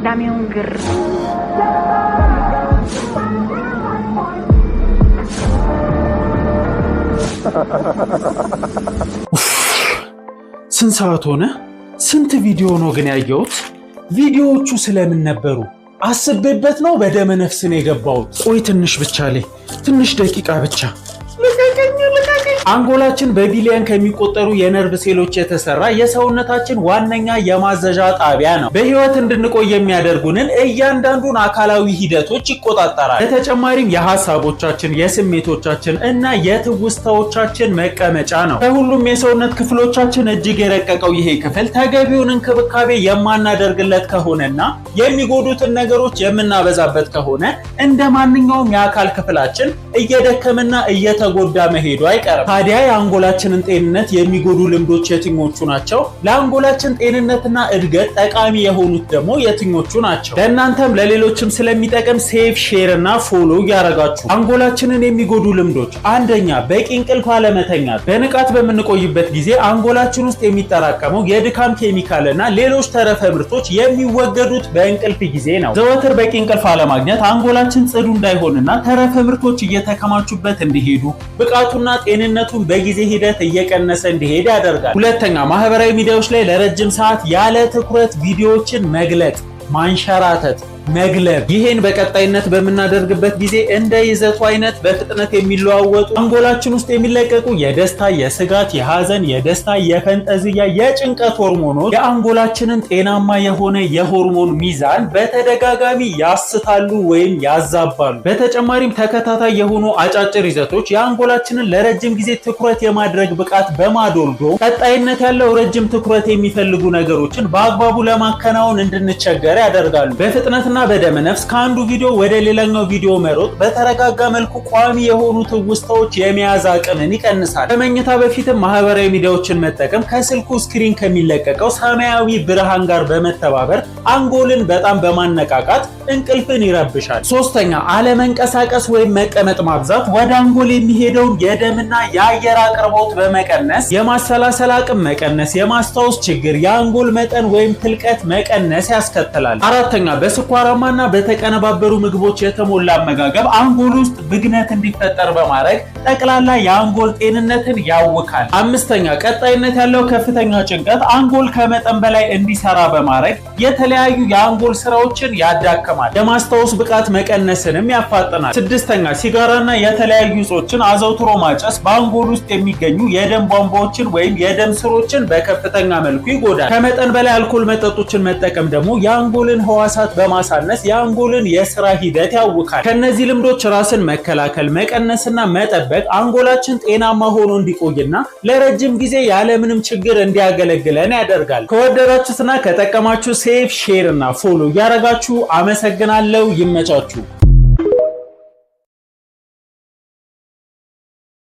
Dame un grr. ስንት ሰዓት ሆነ? ስንት ቪዲዮ ነው ግን ያየሁት? ቪዲዮዎቹ ስለምን ነበሩ? አስቤበት ነው በደመ ነፍስ ነው የገባሁት። ቆይ ትንሽ ብቻ ላይ ትንሽ ደቂቃ ብቻ። አንጎላችን በቢሊየን ከሚቆጠሩ የነርቭ ሴሎች የተሰራ የሰውነታችን ዋነኛ የማዘዣ ጣቢያ ነው። በህይወት እንድንቆይ የሚያደርጉንን እያንዳንዱን አካላዊ ሂደቶች ይቆጣጠራል። በተጨማሪም የሐሳቦቻችን፣ የስሜቶቻችን እና የትውስታዎቻችን መቀመጫ ነው። ከሁሉም የሰውነት ክፍሎቻችን እጅግ የረቀቀው ይሄ ክፍል ተገቢውን እንክብካቤ የማናደርግለት ከሆነና የሚጎዱትን ነገሮች የምናበዛበት ከሆነ እንደ ማንኛውም የአካል ክፍላችን እየደከመና እየተጎዳ መሄዱ አይቀርም። ታዲያ የአንጎላችንን ጤንነት የሚጎዱ ልምዶች የትኞቹ ናቸው? ለአንጎላችን ጤንነትና እድገት ጠቃሚ የሆኑት ደግሞ የትኞቹ ናቸው? ለእናንተም ለሌሎችም ስለሚጠቅም ሴቭ፣ ሼር እና ፎሎ እያደረጋችሁ አንጎላችንን የሚጎዱ ልምዶች። አንደኛ፣ በቂ እንቅልፍ አለመተኛት። በንቃት በምንቆይበት ጊዜ አንጎላችን ውስጥ የሚጠራቀመው የድካም ኬሚካልና ሌሎች ተረፈ ምርቶች የሚወገዱት በእንቅልፍ ጊዜ ነው። ዘወትር በቂ እንቅልፍ አለማግኘት አንጎላችን ጽዱ እንዳይሆንና ተረፈ ምርቶች እየተከማቹበት እንዲሄዱ ብቃቱና ጤንነቱን በጊዜ ሂደት እየቀነሰ እንዲሄድ ያደርጋል። ሁለተኛ፣ ማህበራዊ ሚዲያዎች ላይ ለረጅም ሰዓት ያለ ትኩረት ቪዲዮዎችን መግለጥ፣ ማንሸራተት፣ መግለብ። ይሄን በቀጣይነት በምናደርግበት ጊዜ እንደ ይዘቱ አይነት በፍጥነት የሚለዋወጡ አንጎላችን ውስጥ የሚለቀቁ የደስታ፣ የስጋት፣ የሐዘን፣ የደስታ፣ የፈንጠዝያ፣ የጭንቀት ሆርሞኖች የአንጎላችንን ጤናማ የሆነ የሆርሞን ሚዛን በተደጋጋሚ ያስታሉ ወይም ያዛባሉ። በተጨማሪም ተከታታይ የሆኑ አጫጭር ይዘቶች የአንጎላችንን ለረጅም ጊዜ ትኩረት የማድረግ ብቃት በማዶልዶ ቀጣይነት ያለው ረጅም ትኩረት የሚፈልጉ ነገሮችን በአግባቡ ለማከናወን እንድንቸገር ያደርጋሉ። በፍጥነት በደመ ነፍስ ከአንዱ ቪዲዮ ወደ ሌላኛው ቪዲዮ መሮጥ በተረጋጋ መልኩ ቋሚ የሆኑ ትውስታዎች የመያዝ አቅምን ይቀንሳል። ከመኝታ በፊትም ማህበራዊ ሚዲያዎችን መጠቀም ከስልኩ ስክሪን ከሚለቀቀው ሰማያዊ ብርሃን ጋር በመተባበር አንጎልን በጣም በማነቃቃት እንቅልፍን ይረብሻል። ሶስተኛ፣ አለመንቀሳቀስ ወይም መቀመጥ ማብዛት ወደ አንጎል የሚሄደውን የደምና የአየር አቅርቦት በመቀነስ የማሰላሰል አቅም መቀነስ፣ የማስታወስ ችግር፣ የአንጎል መጠን ወይም ትልቀት መቀነስ ያስከትላል። አራተኛ፣ በስኳራማና በተቀነባበሩ ምግቦች የተሞላ አመጋገብ አንጎል ውስጥ ብግነት እንዲፈጠር በማድረግ ጠቅላላ የአንጎል ጤንነትን ያውካል። አምስተኛ፣ ቀጣይነት ያለው ከፍተኛ ጭንቀት አንጎል ከመጠን በላይ እንዲሰራ በማድረግ የተለያዩ የአንጎል ስራዎችን ያዳክማል። የማስታወስ ብቃት መቀነስንም ያፋጥናል። ስድስተኛ፣ ሲጋራና የተለያዩ እጾችን አዘውትሮ ማጨስ በአንጎል ውስጥ የሚገኙ የደም ቧንቧዎችን ወይም የደም ስሮችን በከፍተኛ መልኩ ይጎዳል። ከመጠን በላይ አልኮል መጠጦችን መጠቀም ደግሞ የአንጎልን ህዋሳት በማሳነስ የአንጎልን የስራ ሂደት ያውካል። ከነዚህ ልምዶች ራስን መከላከል፣ መቀነስና መጠበቅ አንጎላችን ጤናማ ሆኖ እንዲቆይና ለረጅም ጊዜ ያለምንም ችግር እንዲያገለግለን ያደርጋል። ከወደዳችሁትና ከጠቀማችሁ ሴቭ፣ ሼር እና ፎሎ እያደረጋችሁ አመሰግናለሁ። ይመቻችሁ።